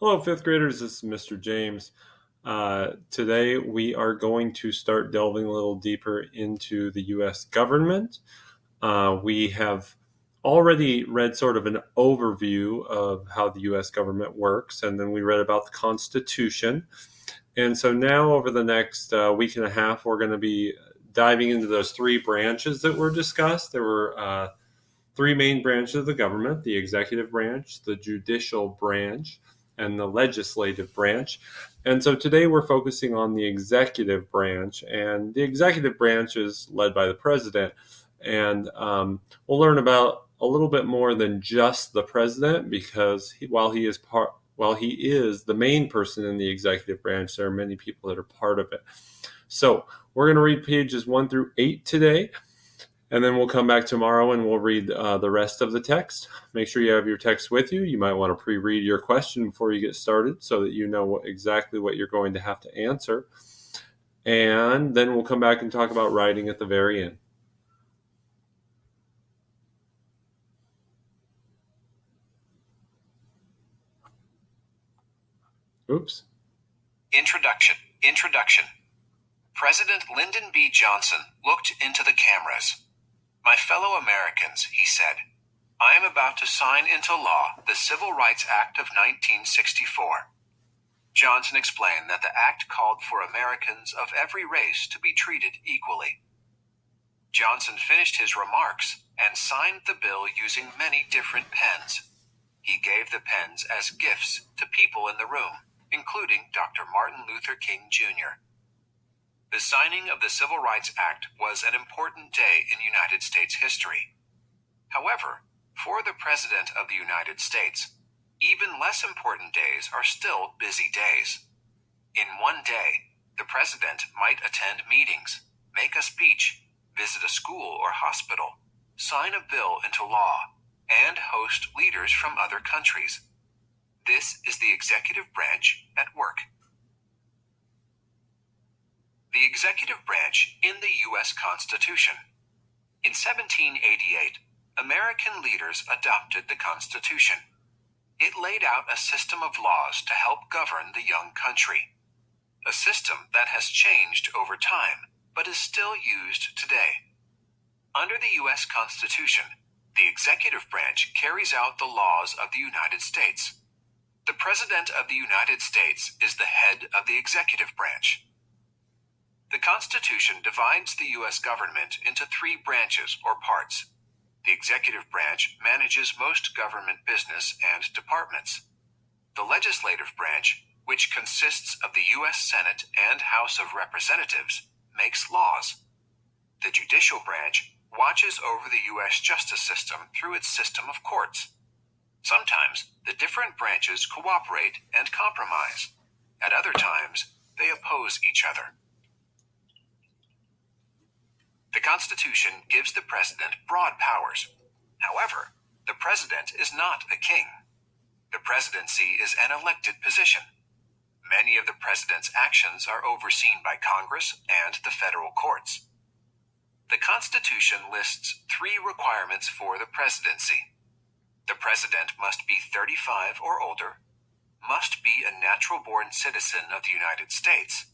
Hello, fifth graders. This is Mr. James. Today we are going to start delving a little deeper into the U.S. government. We have already read sort of an overview of how the U.S. government works, and then we read about the Constitution. And so now over the next week and a half, we're going to be diving into those three branches that were discussed. There were three main branches of the government: the executive branch, the judicial branch, and the legislative branch. And so today we're focusing on the executive branch, and the executive branch is led by the president. And we'll learn about a little bit more than just the president, because while he is the main person in the executive branch, there are many people that are part of it. So we're going to read pages 1 through 8 today. And then we'll come back tomorrow and we'll read the rest of the text. Make sure you have your text with you. You might want to pre-read your question before you get started so that you know exactly what you're going to have to answer. And then we'll come back and talk about writing at the very end. Oops. Introduction. President Lyndon B. Johnson looked into the cameras. "My fellow Americans," he said, "I am about to sign into law the Civil Rights Act of 1964. Johnson explained that the act called for Americans of every race to be treated equally. Johnson finished his remarks and signed the bill using many different pens. He gave the pens as gifts to people in the room, including Dr. Martin Luther King, Jr. The signing of the Civil Rights Act was an important day in United States history. However, for the President of the United States, even less important days are still busy days. In one day, the President might attend meetings, make a speech, visit a school or hospital, sign a bill into law, and host leaders from other countries. This is the executive branch at work. The executive branch in the U.S. Constitution. In 1788, American leaders adopted the Constitution. It laid out a system of laws to help govern the young country, a system that has changed over time but is still used today. Under the U.S. Constitution, the executive branch carries out the laws of the United States. The President of the United States is the head of the executive branch. The Constitution divides the U.S. government into three branches or parts. The executive branch manages most government business and departments. The legislative branch, which consists of the U.S. Senate and House of Representatives, makes laws. The judicial branch watches over the U.S. justice system through its system of courts. Sometimes the different branches cooperate and compromise. At other times, they oppose each other. The Constitution gives the President broad powers. However, the President is not a king. The presidency is an elected position. Many of the President's actions are overseen by Congress and the federal courts. The Constitution lists three requirements for the presidency. The President must be 35 or older, must be a natural-born citizen of the United States,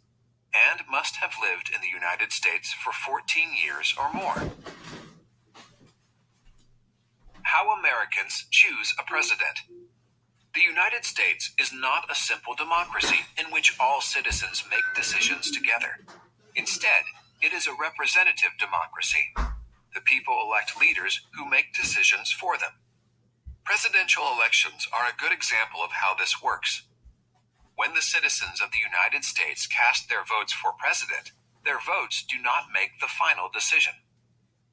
and must have lived in the United States for 14 years or more. How Americans choose a president. The United States is not a simple democracy in which all citizens make decisions together. Instead, it is a representative democracy. The people elect leaders who make decisions for them. Presidential elections are a good example of how this works. When the citizens of the United States cast their votes for president, their votes do not make the final decision.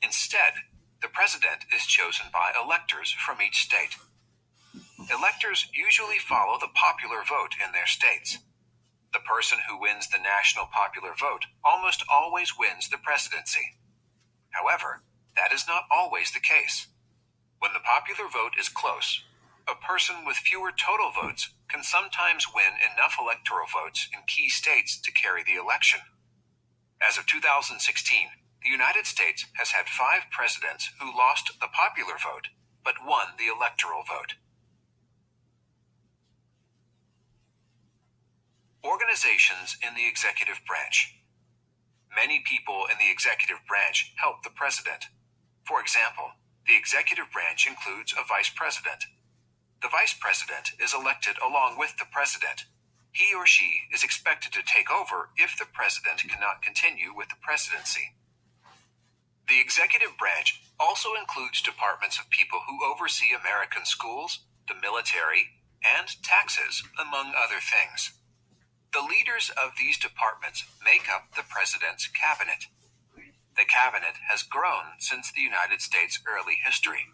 Instead, the president is chosen by electors from each state. Electors usually follow the popular vote in their states. The person who wins the national popular vote almost always wins the presidency. However, that is not always the case. When the popular vote is close, a person with fewer total votes can sometimes win enough electoral votes in key states to carry the election. As of 2016, the United States has had 5 presidents who lost the popular vote but won the electoral vote. Organizations in the executive branch. Many people in the executive branch help the president. For example, the executive branch includes a vice president. The vice president is elected along with the president. He or she is expected to take over if the president cannot continue with the presidency. The executive branch also includes departments of people who oversee American schools, the military, and taxes, among other things. The leaders of these departments make up the president's cabinet. The cabinet has grown since the United States' early history.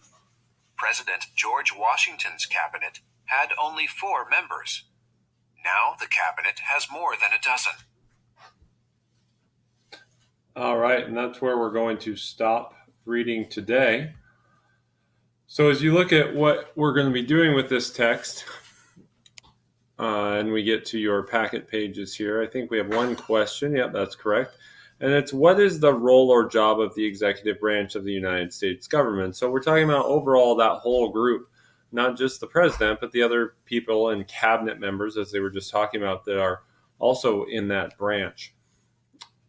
President George Washington's cabinet had only 4 members. Now the cabinet has more than a dozen. All right, and that's where we're going to stop reading today. So as you look at what we're going to be doing with this text, and we get to your packet pages here, I think we have one question. Yep, that's correct. And it's, what is the role or job of the executive branch of the United States government? So we're talking about overall that whole group, not just the president, but the other people and cabinet members, as they were just talking about, that are also in that branch.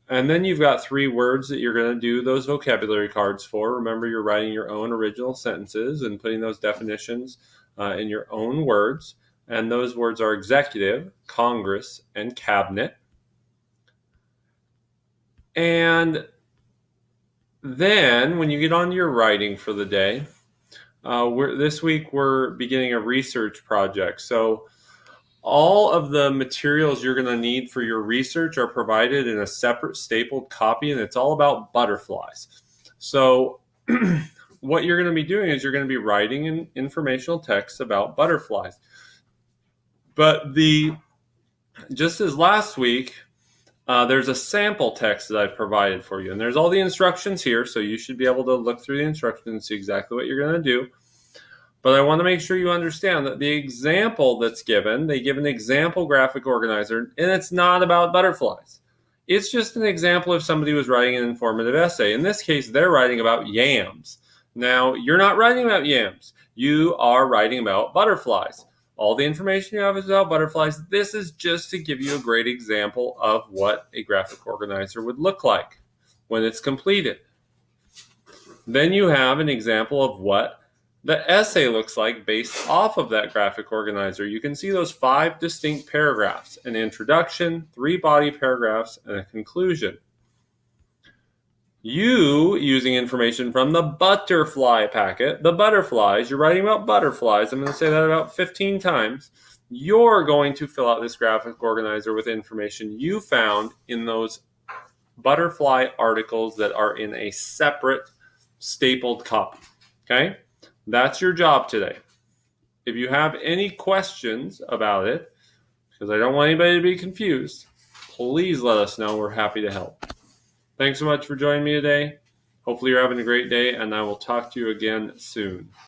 And then you've got 3 words that you're going to do those vocabulary cards for. Remember, you're writing your own original sentences and putting those definitions in your own words. And those words are executive, Congress, and cabinet. And then when you get on your writing for the day, this week we're beginning a research project. So all of the materials you're going to need for your research are provided in a separate stapled copy, and it's all about butterflies. So what you're going to be doing is you're going to be writing an informational text about butterflies. But just as last week, there's a sample text that I've provided for you. And there's all the instructions here, so you should be able to look through the instructions and see exactly what you're going to do. But I want to make sure you understand that the example that's given, they give an example graphic organizer, and it's not about butterflies. It's just an example if somebody was writing an informative essay. In this case, they're writing about yams. Now, you're not writing about yams. You are writing about butterflies. All the information you have is about butterflies. This is just to give you a great example of what a graphic organizer would look like when it's completed. Then you have an example of what the essay looks like based off of that graphic organizer. You can see those 5 distinct paragraphs: an introduction, 3 body paragraphs, and a conclusion. You, using information from the butterfly packet, the butterflies, you're writing about butterflies. I'm going to say that about 15 times. You're going to fill out this graphic organizer with information you found in those butterfly articles that are in a separate stapled copy. Okay? That's your job today. If you have any questions about it, because I don't want anybody to be confused, please let us know. We're happy to help. Thanks so much for joining me today. Hopefully you're having a great day, and I will talk to you again soon.